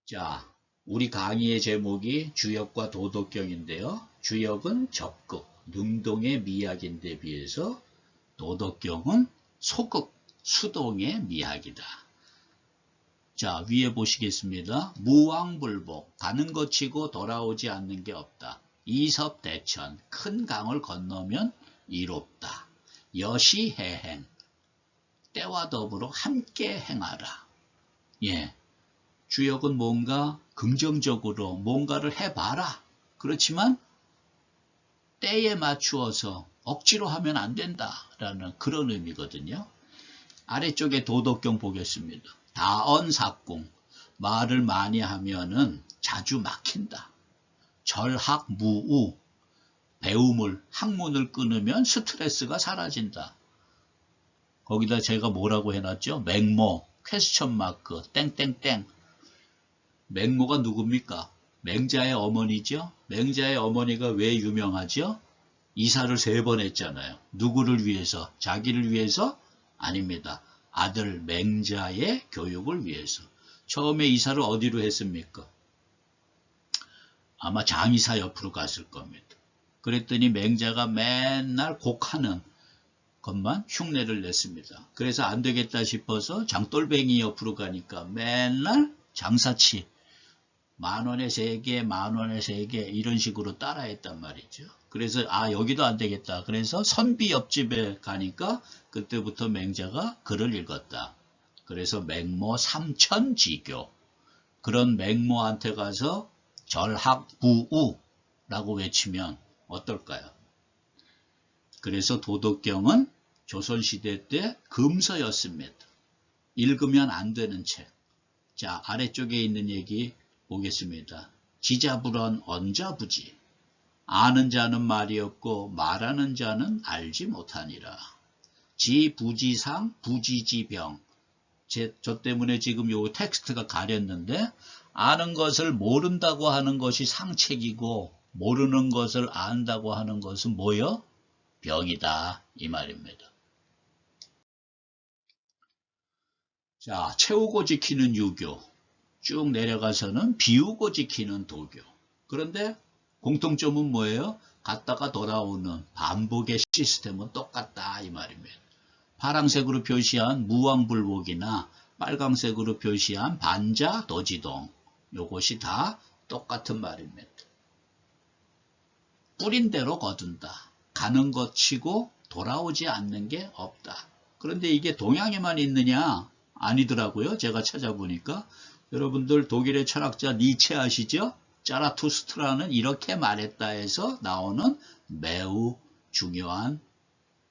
자, 우리 강의의 제목이 주역과 도덕경인데요. 주역은 적극, 능동의 미학인데 비해서 도덕경은 소극, 수동의 미학이다. 자, 위에 보시겠습니다. 무왕불복, 가는 것 치고 돌아오지 않는 게 없다. 이섭대천, 큰 강을 건너면 이롭다. 여시해행, 때와 더불어 함께 행하라. 예, 주역은 뭔가 긍정적으로 뭔가를 해봐라. 그렇지만 때에 맞추어서 억지로 하면 안 된다라는 그런 의미거든요. 아래쪽에 도덕경 보겠습니다. 다언삭공, 말을 많이 하면은 자주 막힌다. 절학무우, 배움을, 학문을 끊으면 스트레스가 사라진다. 거기다 제가 뭐라고 해놨죠? 맹모, 퀘스천 마크, 땡땡땡. 맹모가 누굽니까? 맹자의 어머니죠. 맹자의 어머니가 왜 유명하죠? 이사를 3번 했잖아요. 누구를 위해서? 자기를 위해서? 아닙니다. 아들 맹자의 교육을 위해서. 처음에 이사를 어디로 했습니까? 아마 장의사 옆으로 갔을 겁니다. 그랬더니 맹자가 맨날 곡하는 것만 흉내를 냈습니다. 그래서 안 되겠다 싶어서 장돌뱅이 옆으로 가니까 맨날 장사치 10,000원에 3개, 10,000원에 3개 이런 식으로 따라했단 말이죠. 그래서 여기도 안 되겠다. 그래서 선비 옆집에 가니까 그때부터 맹자가 글을 읽었다. 그래서 맹모 삼천지교. 그런 맹모한테 가서 절학부우라고 외치면 어떨까요? 그래서 도덕경은 조선시대 때 금서였습니다. 읽으면 안 되는 책. 자, 아래쪽에 있는 얘기 보겠습니다. 지자불언 언자부지. 아는 자는 말이 없고 말하는 자는 알지 못하니라. 지부지상 부지지병. 저 때문에 지금 요 텍스트가 가렸는데 아는 것을 모른다고 하는 것이 상책이고 모르는 것을 안다고 하는 것은 뭐요? 병이다 이 말입니다. 자, 채우고 지키는 유교. 쭉 내려가서는 비우고 지키는 도교. 그런데 공통점은 뭐예요? 갔다가 돌아오는 반복의 시스템은 똑같다 이 말입니다. 파란색으로 표시한 무왕불복이나 빨강색으로 표시한 반자도지동. 요것이 다 똑같은 말입니다. 뿌린 대로 거둔다. 가는 것 치고 돌아오지 않는 게 없다. 그런데 이게 동양에만 있느냐? 아니더라고요. 제가 찾아보니까. 여러분들 독일의 철학자 니체 아시죠? 자라투스트라는 이렇게 말했다 해서 나오는 매우 중요한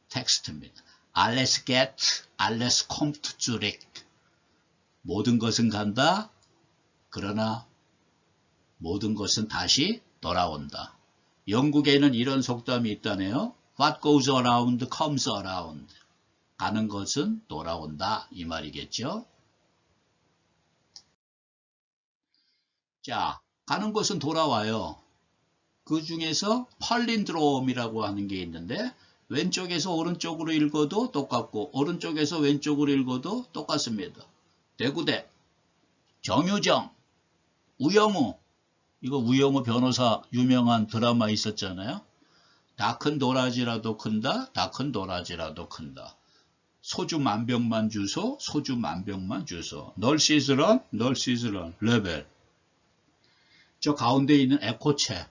텍스트입니다. Alles geht, alles kommt zurück. 모든 것은 간다. 그러나 모든 것은 다시 돌아온다. 영국에는 이런 속담이 있다네요. What goes around comes around. 가는 것은 돌아온다 이 말이겠죠. 자, 가는 것은 돌아와요. 그 중에서 펄린드롬이라고 하는 게 있는데 왼쪽에서 오른쪽으로 읽어도 똑같고 오른쪽에서 왼쪽으로 읽어도 똑같습니다. 대구대, 정유정, 우영우. 이거 우영우 변호사 유명한 드라마 있었잖아요. 다 큰 도라지라도 큰다. 다 큰 도라지라도 큰다. 소주 만병만 주소. 소주 만병만 주소. 널 씻으런 널 씻으런 레벨. 저 가운데 있는 에코체.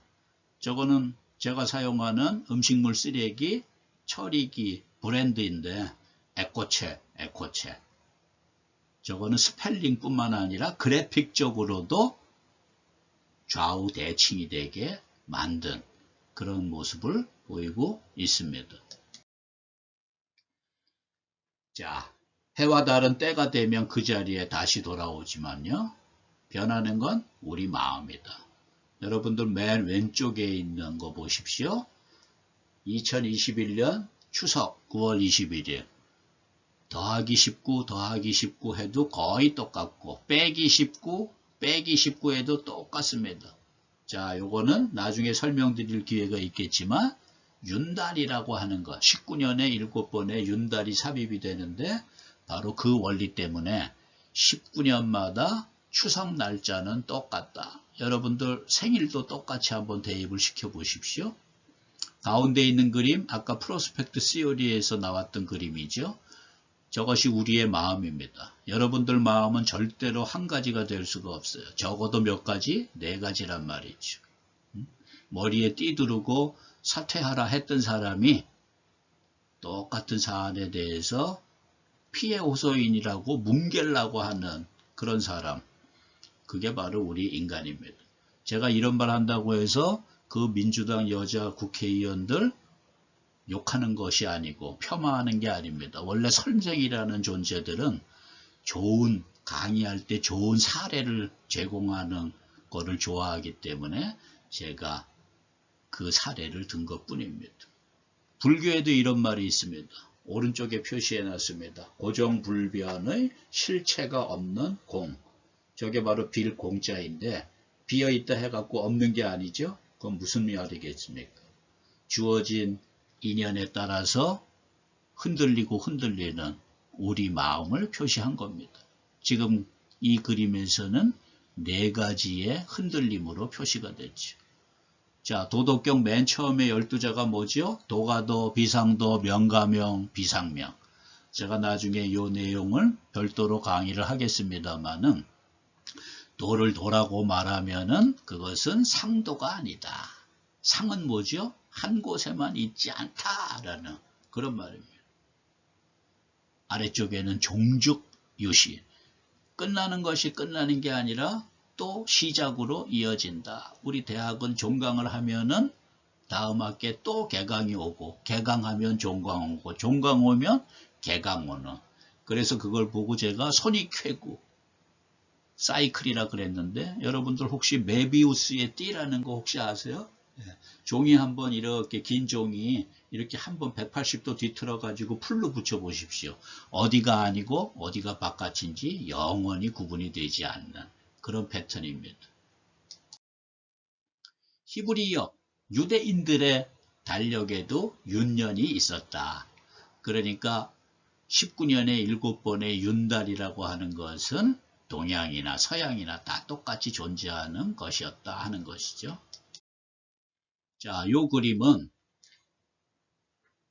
저거는 제가 사용하는 음식물 쓰레기 처리기 브랜드인데 에코체. 저거는 스펠링뿐만 아니라 그래픽적으로도 좌우 대칭이 되게 만든 그런 모습을 보이고 있습니다. 자, 해와 달은 때가 되면 그 자리에 다시 돌아오지만요. 변하는 건 우리 마음이다. 여러분들 맨 왼쪽에 있는 거 보십시오. 2021년 추석 9월 21일 더하기 19 더하기 19 해도 거의 똑같고 빼기 19 빼기 19 해도 똑같습니다. 자, 요거는 나중에 설명드릴 기회가 있겠지만 윤달이라고 하는 것 19년에 7번의 윤달이 삽입이 되는데 바로 그 원리 때문에 19년마다 추석 날짜는 똑같다. 여러분들 생일도 똑같이 한번 대입을 시켜 보십시오. 가운데 있는 그림 아까 프로스펙트 시오리에서 나왔던 그림이죠. 저것이 우리의 마음입니다. 여러분들 마음은 절대로 한 가지가 될 수가 없어요. 적어도 몇 가지? 4가지란 말이죠. 머리에 띠두르고 사퇴하라 했던 사람이 똑같은 사안에 대해서 피해 호소인이라고 뭉갤라고 하는 그런 사람. 그게 바로 우리 인간입니다. 제가 이런 말 한다고 해서 그 민주당 여자 국회의원들 욕하는 것이 아니고 폄하하는 게 아닙니다. 원래 선생이라는 존재들은 좋은 강의할 때 좋은 사례를 제공하는 거를 좋아하기 때문에 제가 그 사례를 든 것뿐입니다. 불교에도 이런 말이 있습니다. 오른쪽에 표시해 놨습니다. 고정불변의 실체가 없는 공. 저게 바로 빌공자인데 비어있다 해갖고 없는 게 아니죠. 그건 무슨 말이겠습니까? 주어진 인연에 따라서 흔들리고 흔들리는 우리 마음을 표시한 겁니다. 지금 이 그림에서는 네 가지의 흔들림으로 표시가 됐죠. 자, 도덕경 맨 처음에 12자가 뭐죠? 도가도, 비상도, 명가명, 비상명. 제가 나중에 이 내용을 별도로 강의를 하겠습니다만은 도를 도라고 말하면은 그것은 상도가 아니다. 상은 뭐죠? 한 곳에만 있지 않다라는 그런 말입니다. 아래쪽에는 종죽 유시. 끝나는 것이 끝나는 게 아니라 또 시작으로 이어진다. 우리 대학은 종강을 하면은 다음 학기에 또 개강이 오고, 개강하면 종강 오고, 종강 오면 개강 오는. 그래서 그걸 보고 제가 손익회구 사이클이라 그랬는데, 여러분들 혹시 메비우스의 띠라는 거 혹시 아세요? 종이 한번 이렇게 긴 종이 이렇게 한번 180도 뒤틀어 가지고 풀로 붙여 보십시오. 어디가 아니고 어디가 바깥인지 영원히 구분이 되지 않는 그런 패턴입니다. 히브리어 유대인들의 달력에도 윤년이 있었다. 그러니까 19년에 7번의 윤달이라고 하는 것은 동양이나 서양이나 다 똑같이 존재하는 것이었다 하는 것이죠. 자, 요 그림은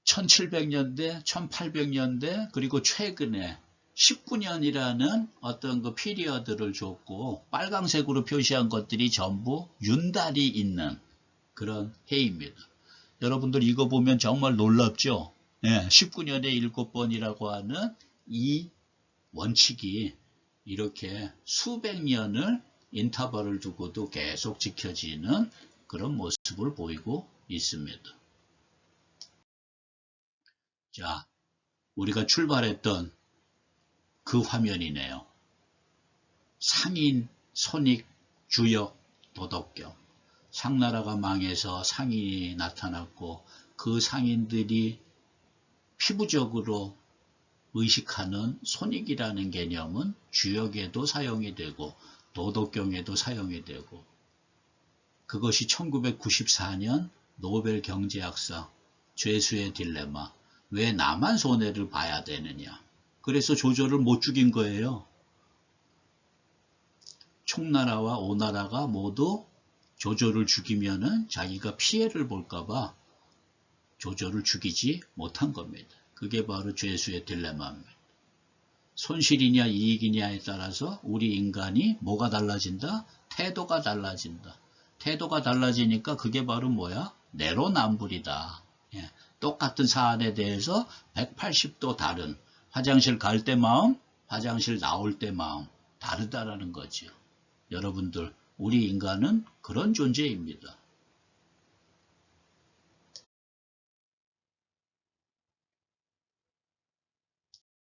1700년대, 1800년대, 그리고 최근에 19년이라는 어떤 그 피리어드를 줬고, 빨강색으로 표시한 것들이 전부 윤달이 있는 그런 해입니다. 여러분들 이거 보면 정말 놀랍죠? 19년에 7번이라고 하는 이 원칙이 이렇게 수백 년을 인터벌을 두고도 계속 지켜지는 그런 모습을 보이고 있습니다. 자, 우리가 출발했던 그 화면이네요. 상인, 손익, 주역, 도덕경. 상나라가 망해서 상인이 나타났고 그 상인들이 피부적으로 의식하는 손익이라는 개념은 주역에도 사용이 되고 도덕경에도 사용이 되고, 그것이 1994년 노벨 경제학상 죄수의 딜레마. 왜 나만 손해를 봐야 되느냐. 그래서 조조를 못 죽인 거예요. 총나라와 오나라가 모두 조조를 죽이면은 자기가 피해를 볼까봐 조조를 죽이지 못한 겁니다. 그게 바로 죄수의 딜레마입니다. 손실이냐 이익이냐에 따라서 우리 인간이 뭐가 달라진다? 태도가 달라진다. 태도가 달라지니까 그게 바로 뭐야? 내로남불이다. 똑같은 사안에 대해서 180도 다른, 화장실 갈 때 마음, 화장실 나올 때 마음 다르다라는 거죠. 여러분들, 우리 인간은 그런 존재입니다.